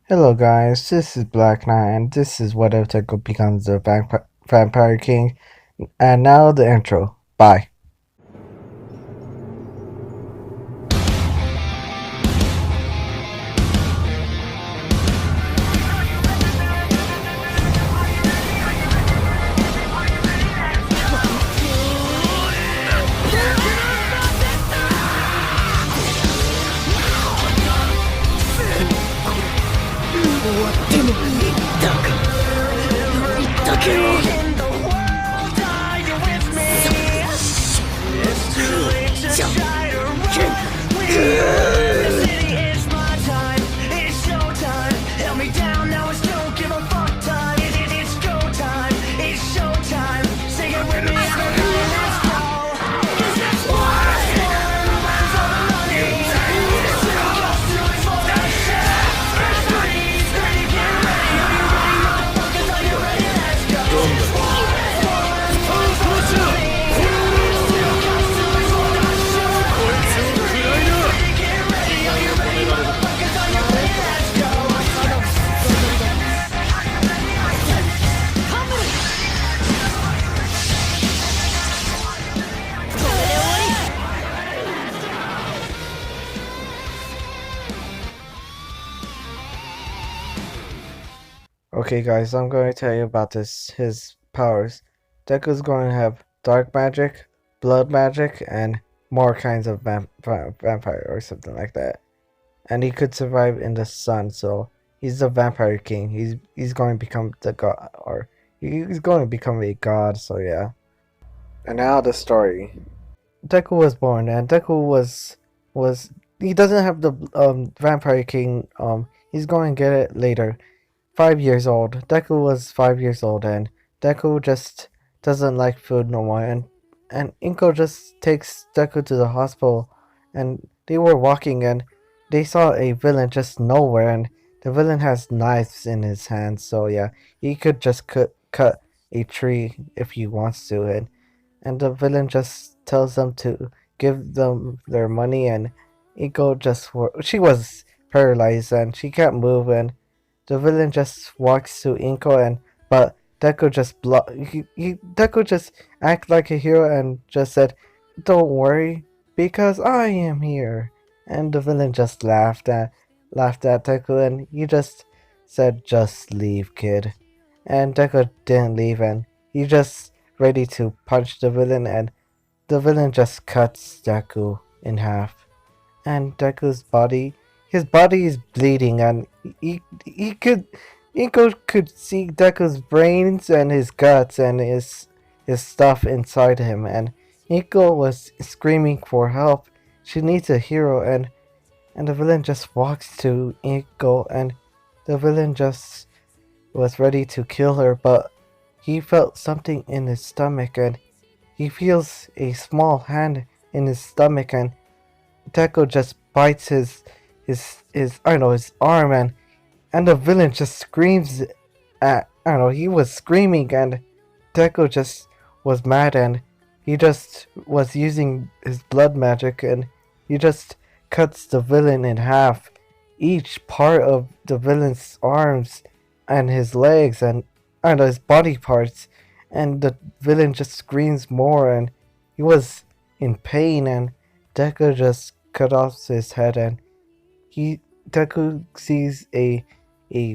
Hello guys, this is Black Knight and this is what if Deku becomes the Vampire King. And now the intro. Bye. Okay guys, I'm going to tell you about his powers. Deku's going to have dark magic, blood magic, and more kinds of vampire or something like that. And he could survive in the sun, so he's the Vampire King. He's going to become the god, or he's going to become a god, so yeah. And now the story. Deku was born, and Deku was he doesn't have the Vampire King. He's going to get it later. 5 years old. Deku was 5 years old, and Deku just doesn't like food no more. And Inko just takes Deku to the hospital, and they were walking, and they saw a villain just nowhere, and the villain has knives in his hands. So yeah, he could just cut a tree if he wants to, and the villain just tells them to give them their money, and Inko just she was paralyzed and she can't move, and the villain just walks to Inko, and but Deku just Deku just act like a hero and just said, "Don't worry, because I am here." And the villain just laughed at Deku, and he just said, "Just leave, kid." And Deku didn't leave, and he just ready to punch the villain, and the villain just cuts Deku in half, and Deku's body, his body is bleeding, and he could Inko could see Deku's brains and his guts and his stuff inside him, and Inko was screaming for help. She needs a hero, and the villain just walks to Inko, and the villain just was ready to kill her, but he felt something in his stomach, and he feels a small hand in his stomach, and Deku just bites his I don't know, his arm, and the villain just screams at, I don't know, he was screaming, and Deku just was mad, and he just was using his blood magic, and he just cuts the villain in half, each part of the villain's arms and his legs and I don't know, his body parts, and the villain just screams more, and he was in pain, and Deku just cut off his head, and he Deku sees a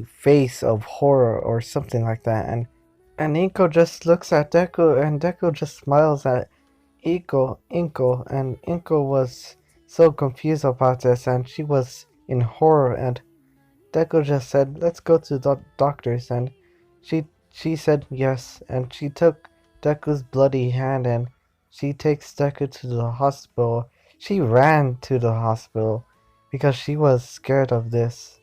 face of horror or something like that, and Inko just looks at Deku, and Deku just smiles at Inko, and Inko was so confused about this, and she was in horror, and Deku just said, "Let's go to the doctors," and she said yes, and she took Deku's bloody hand, and she takes Deku to the hospital. She ran to the hospital because she was scared of this.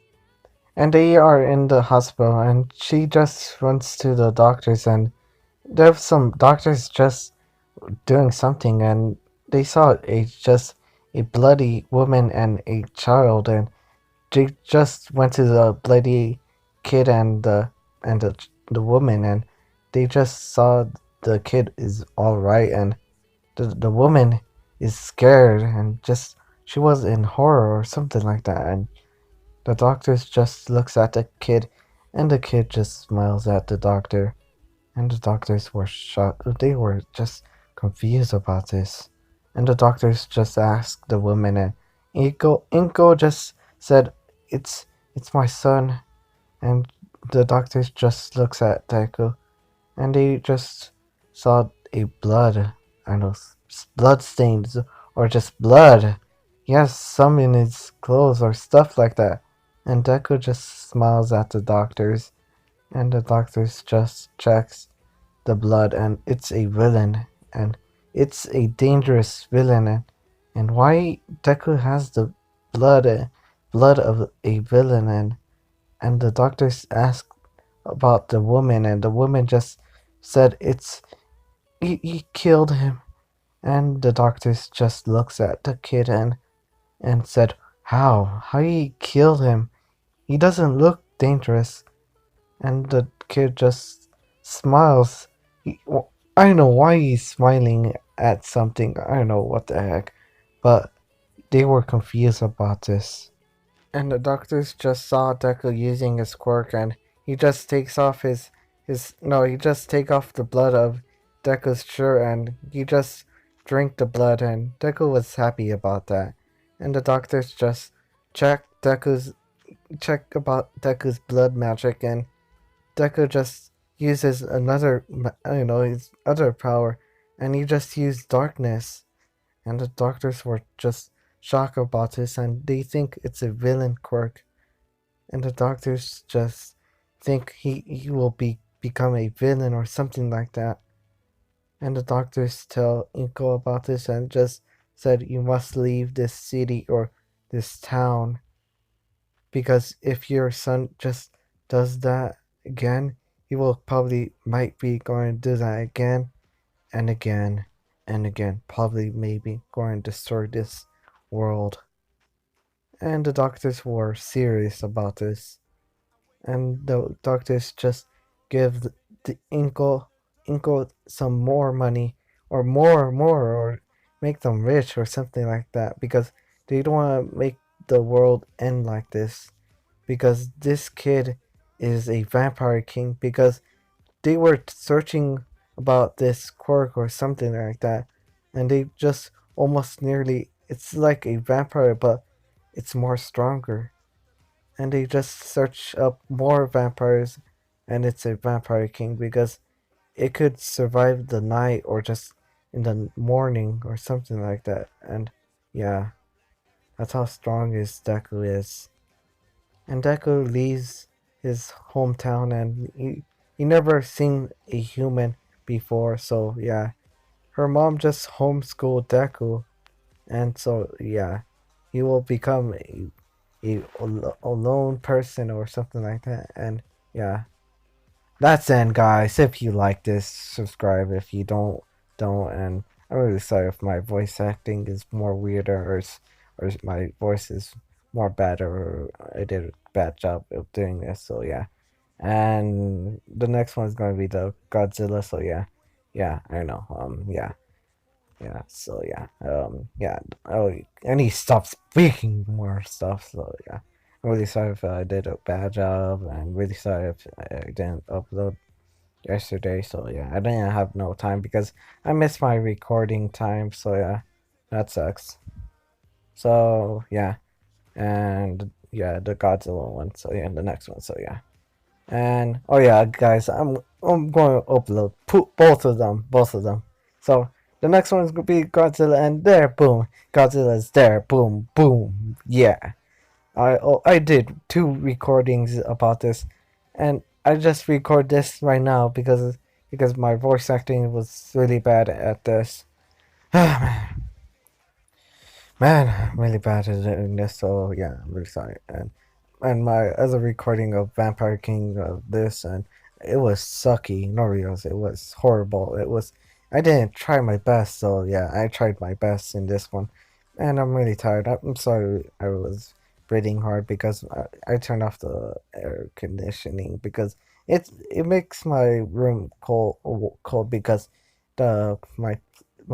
And they are in the hospital, and she just runs to the doctors, and there's some doctors just doing something, and they saw a bloody woman and a child, and they just went to the bloody kid and the woman, and they just saw the kid is all right, and the woman is scared, and just she was in horror or something like that, and the doctor just looks at the kid, and the kid just smiles at the doctor. And the doctors were shocked. They were just confused about this. And the doctors just asked the woman, and Inko just said, "It's it's my son." And the doctors just looks at Deku, and they just saw a blood. I don't know, blood stains or just blood. Yes, some in his clothes or stuff like that. And Deku just smiles at the doctors, and the doctors just checks the blood, and it's a villain, and it's a dangerous villain, and why Deku has the blood blood of a villain, and the doctors asked about the woman, and the woman just said it's he killed him, and the doctors just looks at the kid and said how he killed him, he doesn't look dangerous. And the kid just smiles. He, I don't know why he's smiling at something. I don't know what the heck. But they were confused about this. And the doctors just saw Deku using his quirk, and he just takes off his no, he just take off the blood of Deku's shirt, and he just drink the blood, and Deku was happy about that. And the doctors just check Deku's check about Deku's blood magic, and Deku just uses another, I don't know, his other power, and he just used darkness. And the doctors were just shocked about this, and they think it's a villain quirk. And the doctors just think he will become a villain or something like that. And the doctors tell Inko about this and just said, "You must leave this city or this town, because if your son just does that again, he will probably might be going to do that again and again and again, probably maybe going to destroy this world." And the doctors were serious about this, and the doctors just give the Inko some more money, or more, or make them rich or something like that, because they don't want to make the world end like this, because this kid is a vampire king, because they were searching about this quirk or something like that, and they just almost nearly, it's like a vampire but it's more stronger, and they just search up more vampires, and it's a vampire king because it could survive the night or just in the morning or something like that. And yeah, that's how strong his Deku is. And Deku leaves his hometown, and he never seen a human before, so yeah. Her mom just homeschooled Deku, and so yeah, he will become a lone person or something like that. And yeah, that's it, guys. If you like this, subscribe. If you don't. And I'm really sorry if my voice acting is more weirder, or my voice is more bad, or I did a bad job of doing this. So yeah, and the next one is going to be the Godzilla. So yeah, I know. Yeah. So yeah, yeah. Oh, and he stopped speaking more stuff. So yeah, I'm really sorry if I did a bad job. I'm really sorry if I didn't upload yesterday. So yeah, I didn't have no time because I missed my recording time. So yeah, that sucks. So yeah, and yeah, the Godzilla one. So yeah, the next one. So yeah, and oh yeah, guys, I'm going to upload both of them. So the next one's gonna be Godzilla, and there, boom, Godzilla's there, boom, boom, yeah. I did two recordings about this, and I just record this right now because my voice acting was really bad at this. Man, I'm really bad at doing this, so yeah, I'm really sorry. And my other recording of Vampire King of this, and it was sucky. No reals, it was horrible. It was, I didn't try my best, so yeah, I tried my best in this one, and I'm really tired. I'm sorry, I was breathing hard because I turned off the air conditioning because it makes my room cold because my